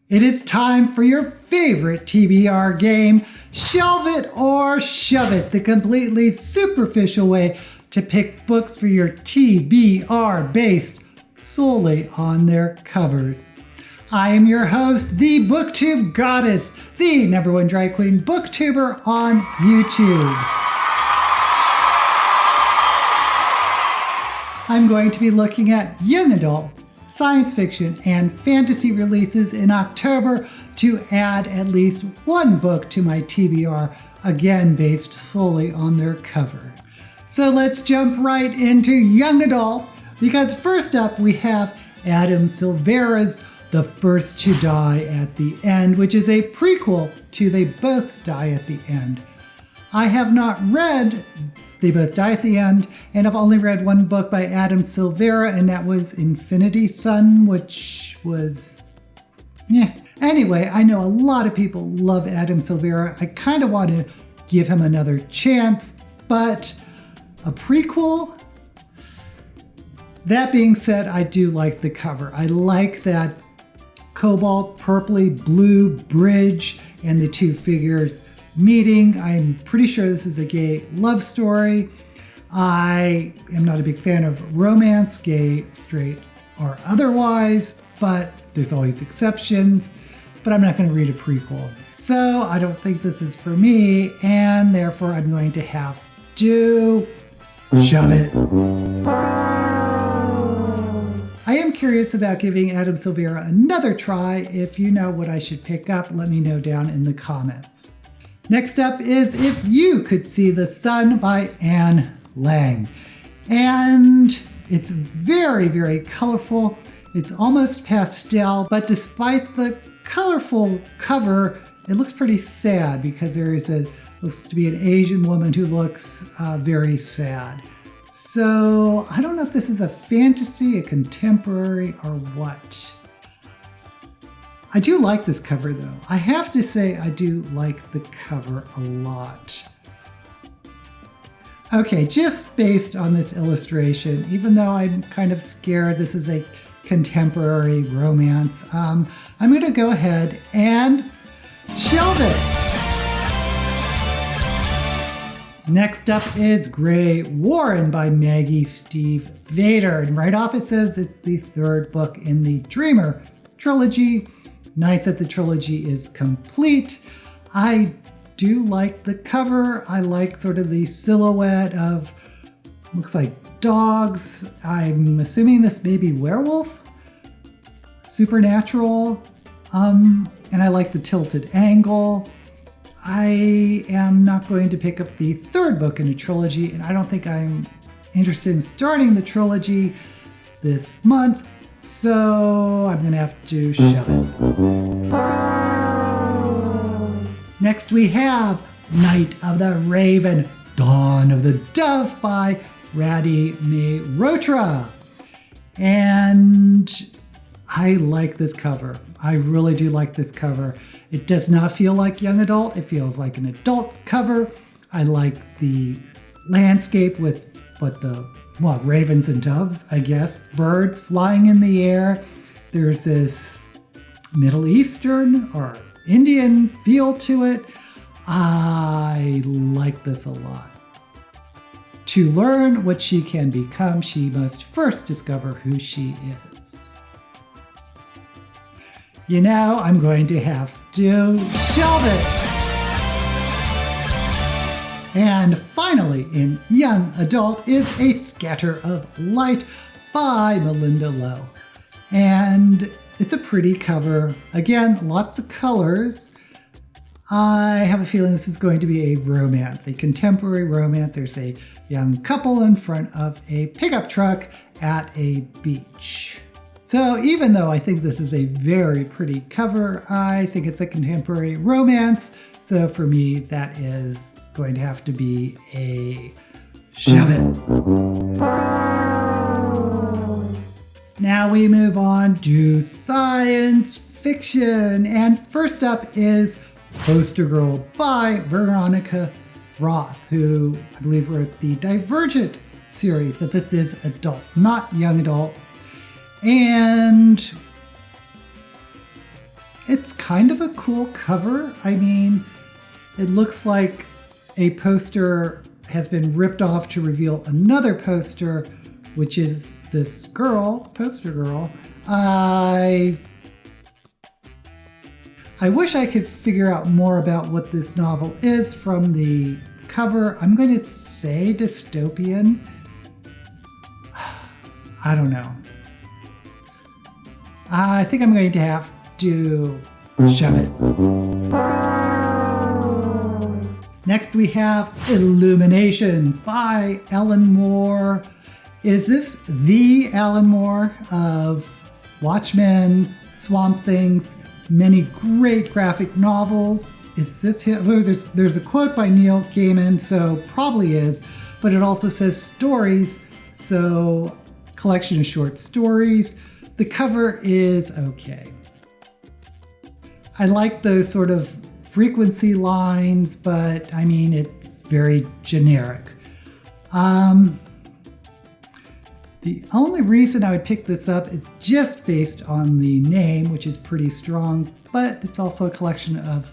It is time for your favorite TBR game, Shelve It or Shove It, the completely superficial way to pick books for your TBR based solely on their covers. I am your host, the booktube goddess, the #1 drag queen booktuber on YouTube. I'm going to be looking at young adult, science fiction, and fantasy releases in October to add at least one book to my TBR, again based solely on their cover. So let's jump right into young adult, because first up we have Adam Silvera's The First to Die at the End, which is a prequel to They Both Die at the End. I have not read They Both Die at the End, and I've only read one book by Adam Silvera, and that was Infinity Sun, which was, Anyway, I know a lot of people love Adam Silvera. I kind of want to give him another chance, but a prequel? That being said, I do like the cover. I like that cobalt, purpley, blue bridge and the two figures meeting. I'm pretty sure this is a gay love story. I am not a big fan of romance, gay, straight, or otherwise, but there's always exceptions. But I'm not going to read a prequel. So I don't think this is for me, and therefore I'm going to have to shove it. I am curious about giving Adam Silvera another try. If you know what I should pick up, let me know down in the comments. Next up is If You Could See the Sun by Anne Lang. And it's very, very colorful. It's almost pastel, but despite the colorful cover, it looks pretty sad because looks to be an Asian woman who looks very sad. So I don't know if this is a fantasy, a contemporary, or what. I do like this cover though. I have to say I do like the cover a lot. Okay, just based on this illustration, even though I'm kind of scared this is a contemporary romance, I'm going to go ahead and shelve it. Next up is Grey Warren by Maggie Steve Vader. And right off it says it's the third book in the Dreamer trilogy. Nice that the trilogy is complete. I do like the cover. I like sort of the silhouette of, looks like dogs. I'm assuming this may be werewolf, supernatural, and I like the tilted angle. I am not going to pick up the third book in a trilogy, and I don't think I'm interested in starting the trilogy this month, so I'm gonna have to shove it. Next we have Night of the Raven, Dawn of the Dove by Radhi Mehrotra. And I like this cover. I really do like this cover. It does not feel like young adult. It feels like an adult cover. I like the landscape with ravens and doves, I guess, birds flying in the air. There's this Middle Eastern or Indian feel to it. I like this a lot. To learn what she can become, she must first discover who she is. You know, I'm going to have to shelve it. And finally, in young adult is A Scatter of Light by Melinda Lowe. And it's a pretty cover. Again, lots of colors. I have a feeling this is going to be a romance, a contemporary romance. There's a young couple in front of a pickup truck at a beach. So even though I think this is a very pretty cover, I think it's a contemporary romance. So for me, that is going to have to be a shove it. Now we move on to science fiction. And first up is Poster Girl by Veronica Roth, who I believe wrote the Divergent series, but this is adult, not young adult. And It's kind of a cool cover. I mean, it looks like a poster has been ripped off to reveal another poster, which is this girl, poster girl. I wish I could figure out more about what this novel is from the cover. I'm going to say dystopian. I don't know. I think I'm going to have to shove it. Next we have Illuminations by Alan Moore. Is this the Alan Moore of Watchmen, Swamp Things, many great graphic novels? Is this him? Well, there's a quote by Neil Gaiman, so probably is, but it also says stories, so collection of short stories. The cover is okay. I like those sort of frequency lines, but I mean, it's very generic. The only reason I would pick this up is just based on the name, which is pretty strong, but it's also a collection of,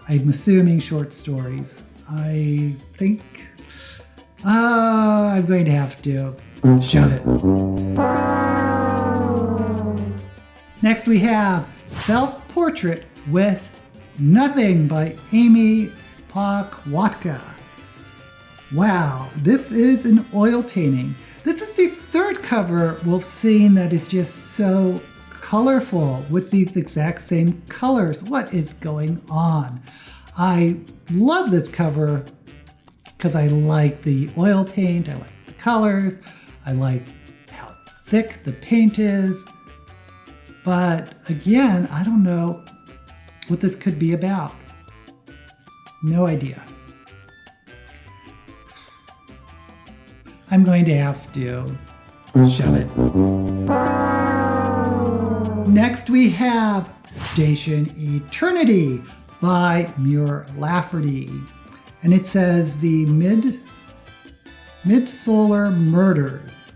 I'm assuming, short stories. I think I'm going to have to shove it. Next we have Self-Portrait with Nothing by Amy Pakwatka. Wow, this is an oil painting. This is the third cover we've seen that is just so colorful with these exact same colors. What is going on? I love this cover because I like the oil paint, I like the colors, I like how thick the paint is. But again, I don't know what this could be about. No idea. I'm going to have to shove it. Next we have Station Eternity by Muir Lafferty. And it says the Mid-Solar Murders.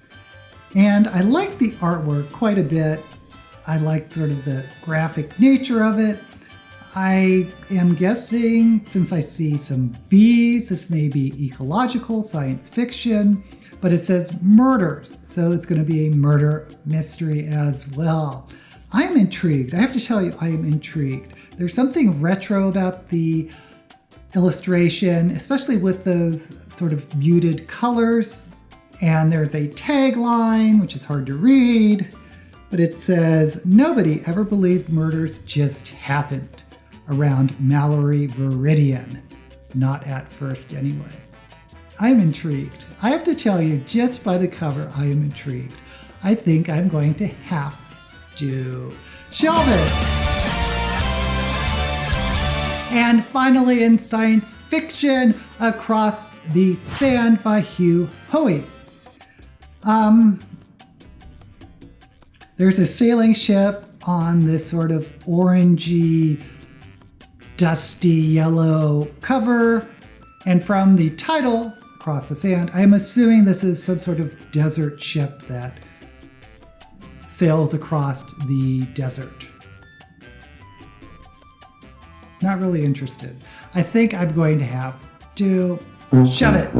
And I like the artwork quite a bit. I like sort of the graphic nature of it. I am guessing, since I see some bees, this may be ecological science fiction, but it says murders, so it's going to be a murder mystery as well. I am intrigued. I have to tell you, I am intrigued. There's something retro about the illustration, especially with those sort of muted colors. And there's a tagline, which is hard to read, but it says, "Nobody ever believed murders just happened around Mallory Viridian. Not at first anyway." I'm intrigued. I have to tell you, just by the cover, I am intrigued. I think I'm going to have to shelve it. And finally, in science fiction, Across the Sand by Hugh Howey. There's a sailing ship on this sort of orangey, dusty yellow cover. And from the title, Across the Sand, I'm assuming this is some sort of desert ship that sails across the desert. Not really interested. I think I'm going to have to shove it.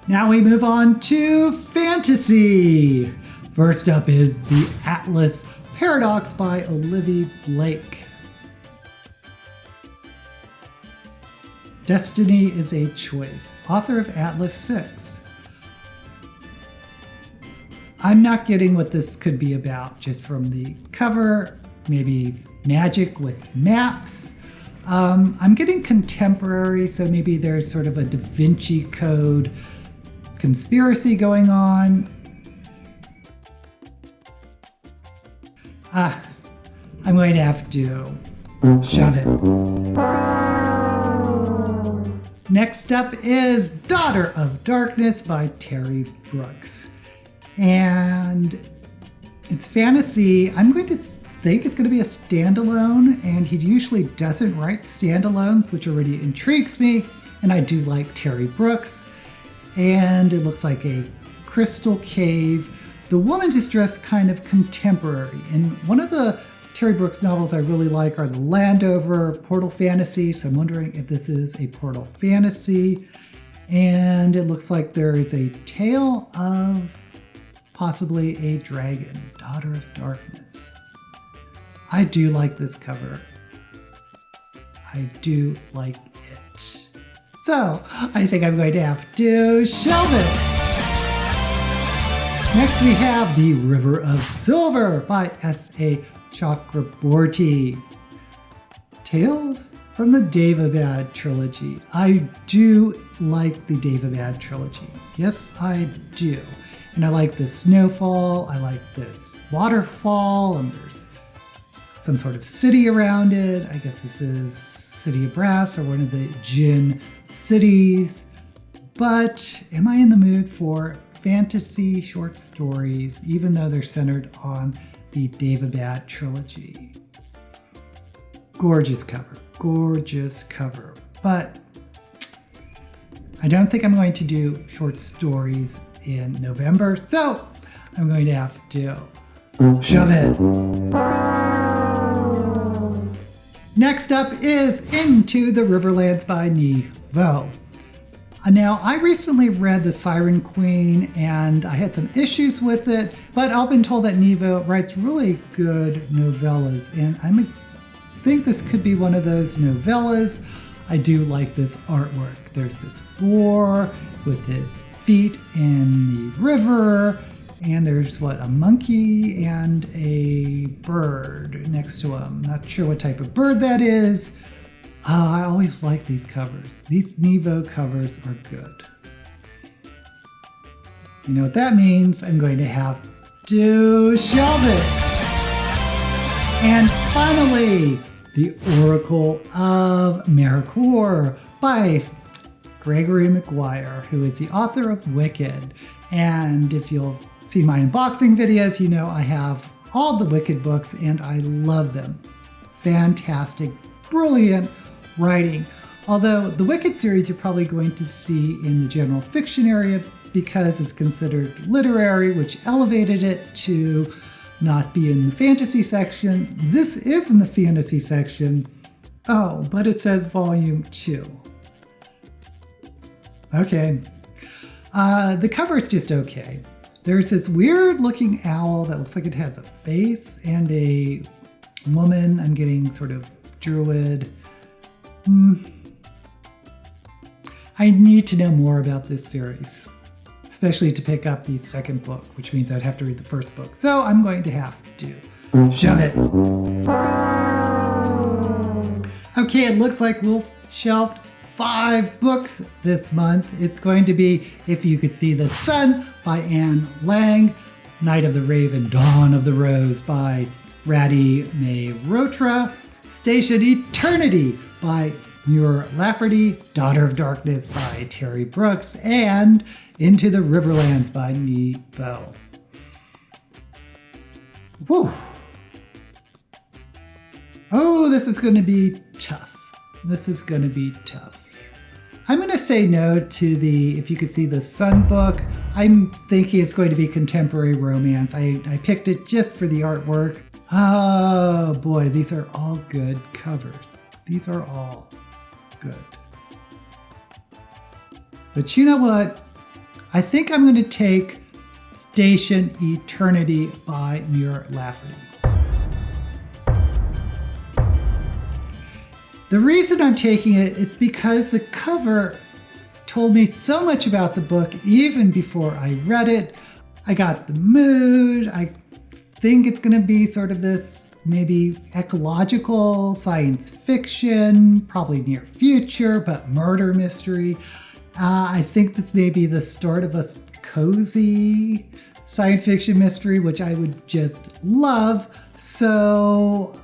Now we move on to fantasy. First up is The Atlas Paradox by Olivia Blake. Destiny is a choice. Author of Atlas 6. I'm not getting what this could be about just from the cover. Maybe magic with maps. I'm getting contemporary, so maybe there's sort of a Da Vinci Code conspiracy going on. I'm going to have to shove it. Next up is Daughter of Darkness by Terry Brooks. And it's fantasy. I'm going to think it's going to be a standalone, and he usually doesn't write standalones, which already intrigues me. And I do like Terry Brooks. And it looks like a crystal cave The woman is dressed kind of contemporary. And one of the Terry Brooks novels I really like are The Landover, Portal Fantasy. So I'm wondering if this is a Portal Fantasy. And it looks like there is a tale of possibly a dragon, Daughter of Darkness. I do like this cover. I do like it. So I think I'm going to have to shelve it. Next we have The River of Silver by S.A. Chakraborty. Tales from the Daevabad trilogy. I do like the Daevabad trilogy. Yes, I do. And I like the snowfall, I like this waterfall, and there's some sort of city around it. I guess this is City of Brass or one of the Djinn cities. But am I in the mood for fantasy short stories, even though they're centered on the Daevabad trilogy? Gorgeous cover, but I don't think I'm going to do short stories in November, so I'm going to have to shove it. Next up is Into the Riverlands by Nevo. Now, I recently read The Siren Queen and I had some issues with it, but I've been told that Nevo writes really good novellas, and I think this could be one of those novellas. I do like this artwork. There's this boar with his feet in the river, and there's a monkey and a bird next to him. Not sure what type of bird that is. I always like these covers. These Nevo covers are good. You know what that means? I'm going to have to shelve it. And finally, The Oracle of Merricourt by Gregory Maguire, who is the author of Wicked. And if you'll see my unboxing videos, you know I have all the Wicked books and I love them. Fantastic, brilliant writing. Although the Wicked series you're probably going to see in the general fiction area because it's considered literary, which elevated it to not be in the fantasy section. This is in the fantasy section. Oh, but it says volume 2. Okay. The cover is just okay. There's this weird looking owl that looks like it has a face and a woman. I'm getting sort of druid. I need to know more about this series, especially to pick up the second book, which means I'd have to read the first book. So I'm going to have to shove it. Okay, it looks like we've shelved 5 books this month. It's going to be If You Could See the Sun by Anne Lang, Night of the Raven, Dawn of the Rose by Radhi Mehrotra, Station Eternity by Muir Lafferty, Daughter of Darkness by Terry Brooks, and Into the Riverlands by Nevo. Whew. Oh, this is going to be tough. This is going to be tough. I'm going to say no to the If You Could See the Sun book. I'm thinking it's going to be contemporary romance. I picked it just for the artwork. Oh boy, these are all good covers. These are all good. But you know what? I think I'm going to take Station Eternity by Muir Lafferty. The reason I'm taking it is because the cover told me so much about the book even before I read it. I got the mood. I think it's going to be sort of this maybe ecological science fiction, probably near future, but murder mystery. I think this may be the start of a cozy science fiction mystery, which I would just love. So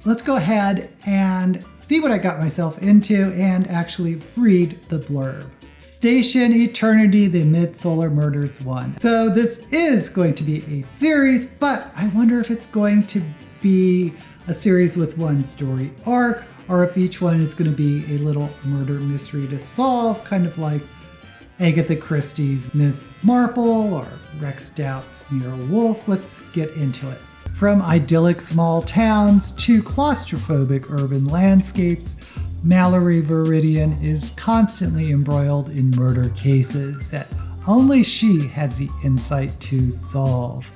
let's go ahead and see what I got myself into and actually read the blurb. Station Eternity, The Mid-Solar Murders 1. So this is going to be a series, but I wonder if it's going to be a series with one story arc, or if each one is going to be a little murder mystery to solve, kind of like Agatha Christie's Miss Marple or Rex Stout's Nero Wolfe. Let's get into it. From idyllic small towns to claustrophobic urban landscapes, Mallory Viridian is constantly embroiled in murder cases that only she has the insight to solve.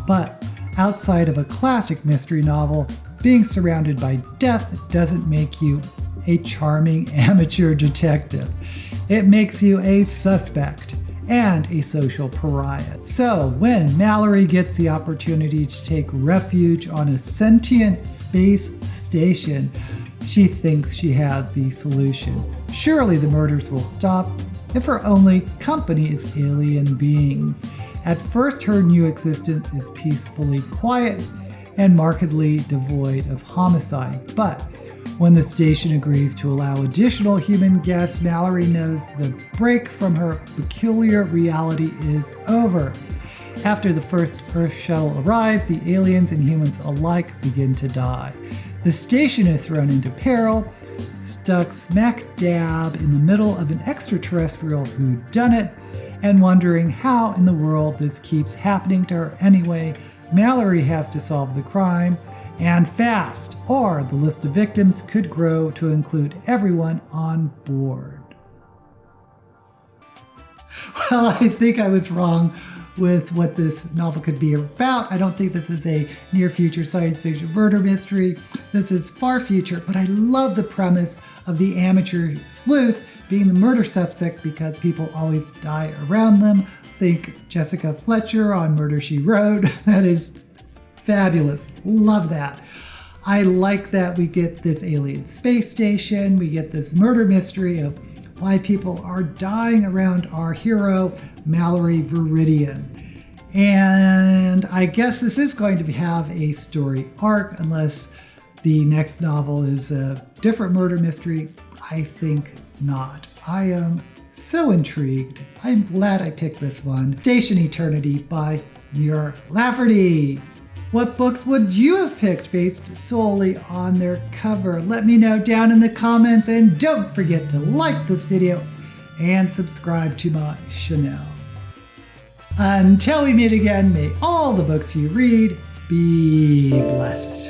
But outside of a classic mystery novel, being surrounded by death doesn't make you a charming amateur detective. It makes you a suspect and a social pariah. So when Mallory gets the opportunity to take refuge on a sentient space station, she thinks she has the solution. Surely the murders will stop if her only company is alien beings. At first, her new existence is peacefully quiet and markedly devoid of homicide. But when the station agrees to allow additional human guests, Mallory knows the break from her peculiar reality is over. After the first Earth shuttle arrives, the aliens and humans alike begin to die. The station is thrown into peril, stuck smack dab in the middle of an extraterrestrial whodunit, and wondering how in the world this keeps happening to her anyway, Mallory has to solve the crime, and fast, or the list of victims could grow to include everyone on board. Well, I think I was wrong with what this novel could be about. I don't think this is a near future science fiction murder mystery. This is far future, but I love the premise of the amateur sleuth being the murder suspect because people always die around them. Think Jessica Fletcher on Murder, She Wrote. That is fabulous. Love that. I like that we get this alien space station. We get this murder mystery of why people are dying around our hero, Mallory Viridian. And I guess this is going to have a story arc unless the next novel is a different murder mystery. I think not. I am so intrigued. I'm glad I picked this one. Station Eternity by Muir Lafferty. What books would you have picked based solely on their cover? Let me know down in the comments, and don't forget to like this video and subscribe to my channel. Until we meet again, may all the books you read be blessed.